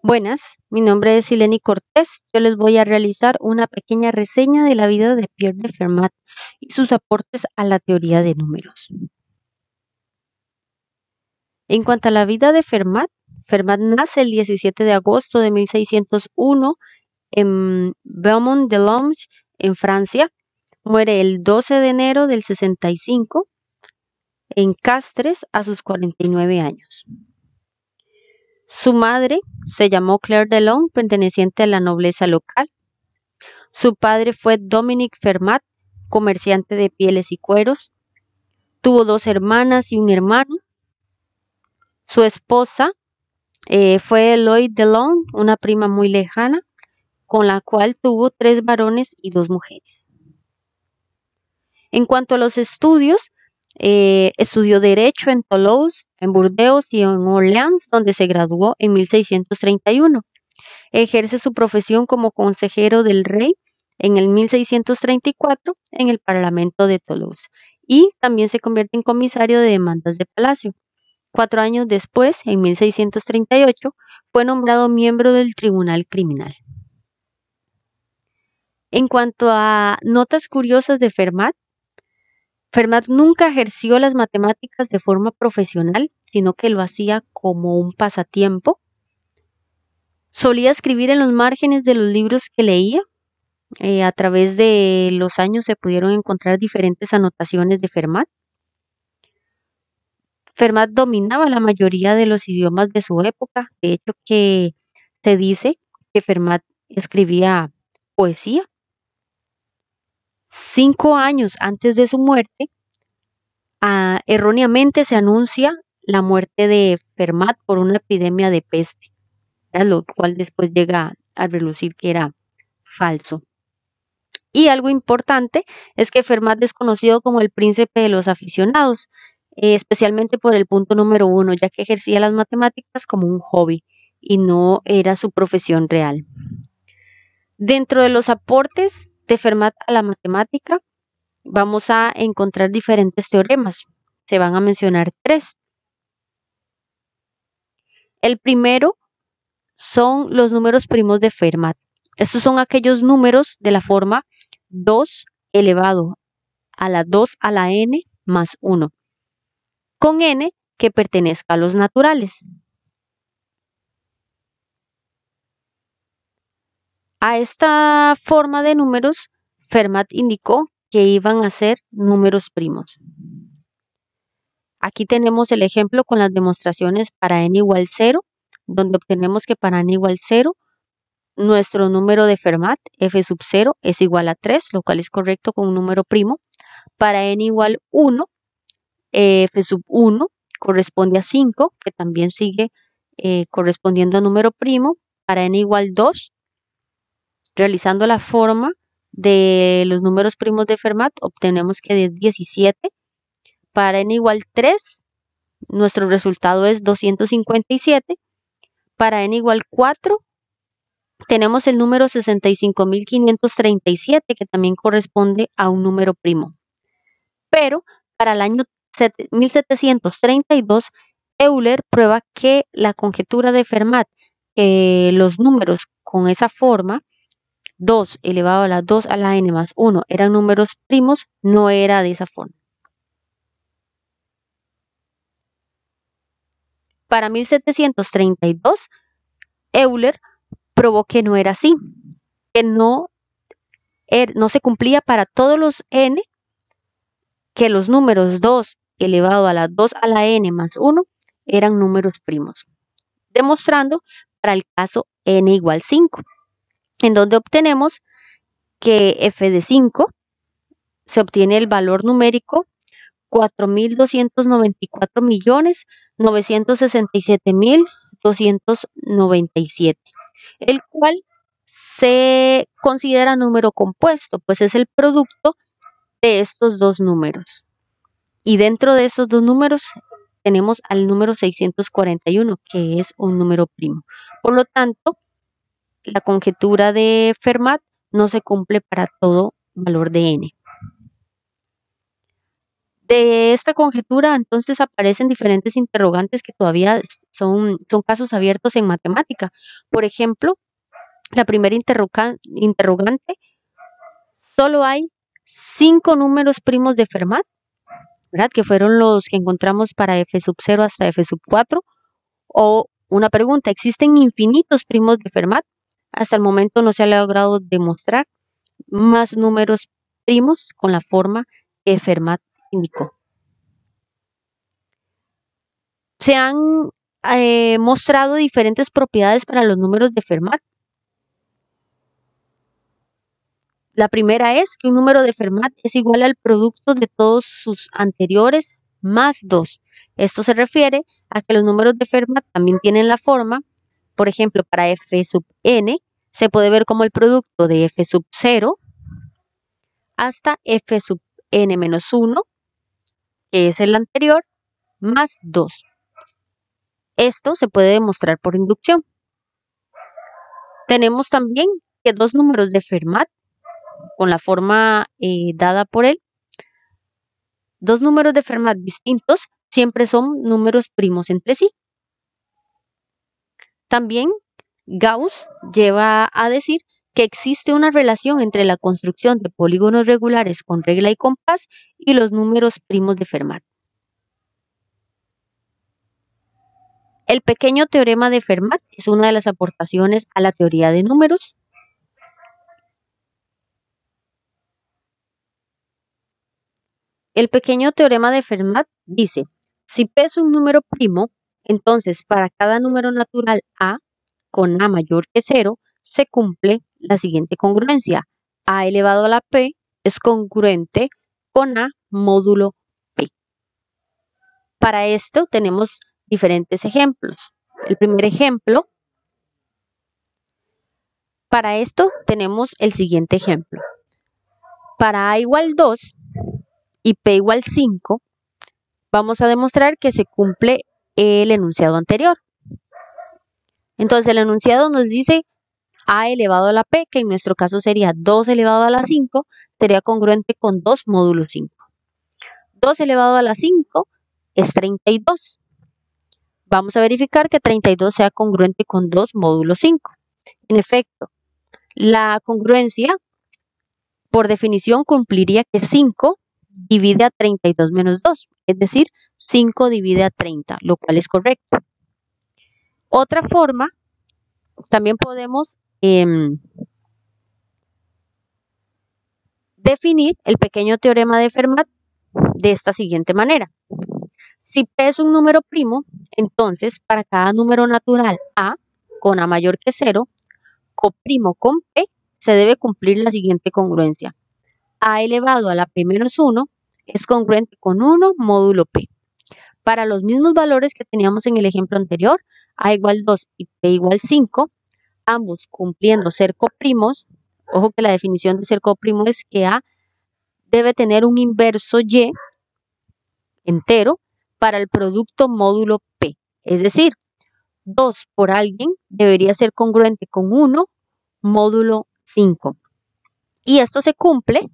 Buenas, mi nombre es Sileni Cortés. Yo les voy a realizar una pequeña reseña de la vida de Pierre de Fermat y sus aportes a la teoría de números. En cuanto a la vida de Fermat, Fermat nace el 17 de agosto de 1601 en Beaumont-de-Lomme, en Francia. Muere el 12 de enero del 65 en Castres a sus 49 años. Su madre se llamó Claire Delon, perteneciente a la nobleza local. Su padre fue Dominique Fermat, comerciante de pieles y cueros. Tuvo dos hermanas y un hermano. Su esposa fue Lloyd Delon, una prima muy lejana, con la cual tuvo tres varones y dos mujeres. En cuanto a los estudios, estudió Derecho en Toulouse, en Burdeos y en Orleans, donde se graduó en 1631. Ejerce su profesión como consejero del rey en el 1634 en el Parlamento de Toulouse y también se convierte en comisario de demandas de palacio. 4 años después, en 1638, fue nombrado miembro del Tribunal Criminal. En cuanto a notas curiosas de Fermat, Fermat nunca ejerció las matemáticas de forma profesional, sino que lo hacía como un pasatiempo. Solía escribir en los márgenes de los libros que leía. A través de los años se pudieron encontrar diferentes anotaciones de Fermat. Fermat dominaba la mayoría de los idiomas de su época. De hecho, que se dice que Fermat escribía poesía. 5 años antes de su muerte, erróneamente se anuncia la muerte de Fermat por una epidemia de peste, lo cual después llega a relucir que era falso. Y algo importante es que Fermat es conocido como el príncipe de los aficionados, especialmente por el punto número 1, ya que ejercía las matemáticas como un hobby y no era su profesión real. Dentro de los aportes de Fermat a la matemática, vamos a encontrar diferentes teoremas. Se van a mencionar 3. El primero son los números primos de Fermat. Estos son aquellos números de la forma 2 elevado a la 2 a la n más 1, con n que pertenezca a los naturales. A esta forma de números, Fermat indicó que iban a ser números primos. Aquí tenemos el ejemplo con las demostraciones para n igual 0, donde obtenemos que para n igual 0, nuestro número de Fermat, f sub 0, es igual a 3, lo cual es correcto con un número primo. Para n igual 1, f sub 1 corresponde a 5, que también sigue correspondiendo a número primo. Para n igual 2, realizando la forma de los números primos de Fermat, obtenemos que es 17. Para n igual 3, nuestro resultado es 257. Para n igual 4, tenemos el número 65.537, que también corresponde a un número primo. Pero para el año 1732, Euler prueba que la conjetura de Fermat, que los números con esa forma, 2 elevado a la 2 a la n más 1, eran números primos, no era de esa forma. Para 1732, Euler probó que no era así, que no se cumplía para todos los n, que los números 2 elevado a la 2 a la n más 1 eran números primos, demostrando para el caso n igual 5, en donde obtenemos que f de 5 se obtiene el valor numérico 4.294.967.297, el cual se considera número compuesto, pues es el producto de estos dos números. Y dentro de estos dos números tenemos al número 641, que es un número primo. Por lo tanto, la conjetura de Fermat no se cumple para todo valor de n. De esta conjetura, entonces, aparecen diferentes interrogantes que todavía son casos abiertos en matemática. Por ejemplo, la primera interrogante, solo hay 5 números primos de Fermat, ¿verdad? Que fueron los que encontramos para f sub 0 hasta f sub 4. O una pregunta, ¿existen infinitos primos de Fermat? Hasta el momento no se ha logrado demostrar más números primos con la forma que Fermat indicó. Se han mostrado diferentes propiedades para los números de Fermat. La primera es que un número de Fermat es igual al producto de todos sus anteriores más 2. Esto se refiere a que los números de Fermat también tienen la forma, por ejemplo, para f sub n, se puede ver como el producto de f sub 0 hasta f sub n menos 1, que es el anterior, más 2. Esto se puede demostrar por inducción. Tenemos también que dos números de Fermat, con la forma dada por él, dos números de Fermat distintos siempre son números primos entre sí. También Gauss lleva a decir que existe una relación entre la construcción de polígonos regulares con regla y compás y los números primos de Fermat. El pequeño teorema de Fermat es una de las aportaciones a la teoría de números. El pequeño teorema de Fermat dice, si P es un número primo, entonces para cada número natural A con A mayor que 0, se cumple la siguiente congruencia. A elevado a la P es congruente con A módulo P. Para esto tenemos diferentes ejemplos. El primer ejemplo, para esto tenemos el siguiente ejemplo. Para A igual 2 y P igual 5, vamos a demostrar que se cumple el enunciado anterior. Entonces el enunciado nos dice A elevado a la P, que en nuestro caso sería 2 elevado a la 5, sería congruente con 2 módulo 5. 2 elevado a la 5 es 32. Vamos a verificar que 32 sea congruente con 2 módulo 5. En efecto, la congruencia, por definición, cumpliría que 5 divide a 32 menos 2, es decir, 5 divide a 30, lo cual es correcto. Otra forma, también podemos definir el pequeño teorema de Fermat de esta siguiente manera. Si P es un número primo, entonces para cada número natural A con A mayor que 0, coprimo con P, se debe cumplir la siguiente congruencia. A elevado a la P menos 1 es congruente con 1 módulo P. Para los mismos valores que teníamos en el ejemplo anterior, A igual 2 y P igual 5, ambos cumpliendo ser coprimos. Ojo que la definición de ser coprimo es que A debe tener un inverso Y entero para el producto módulo P. Es decir, 2 por alguien debería ser congruente con 1 módulo 5. Y esto se cumple,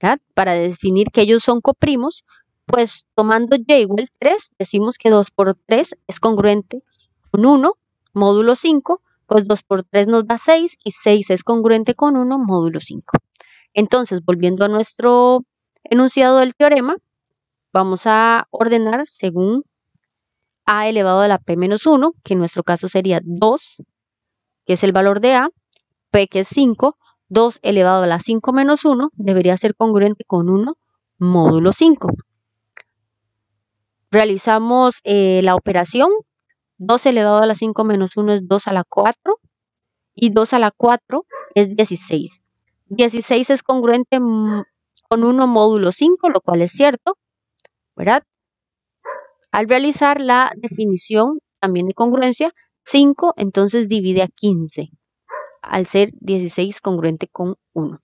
¿verdad? Para definir que ellos son coprimos, pues tomando Y igual 3, decimos que 2 por 3 es congruente con 1 módulo 5, pues 2 por 3 nos da 6 y 6 es congruente con 1 módulo 5. Entonces, volviendo a nuestro enunciado del teorema, vamos a ordenar según A elevado a la P menos 1, que en nuestro caso sería 2, que es el valor de A, P que es 5, 2 elevado a la 5 menos 1 debería ser congruente con 1 módulo 5. Realizamos la operación, 2 elevado a la 5 menos 1 es 2 a la 4 y 2 a la 4 es 16. 16 es congruente con 1 módulo 5, lo cual es cierto, ¿verdad? Al realizar la definición también de congruencia, 5 entonces divide a 15, al ser 16 congruente con 1.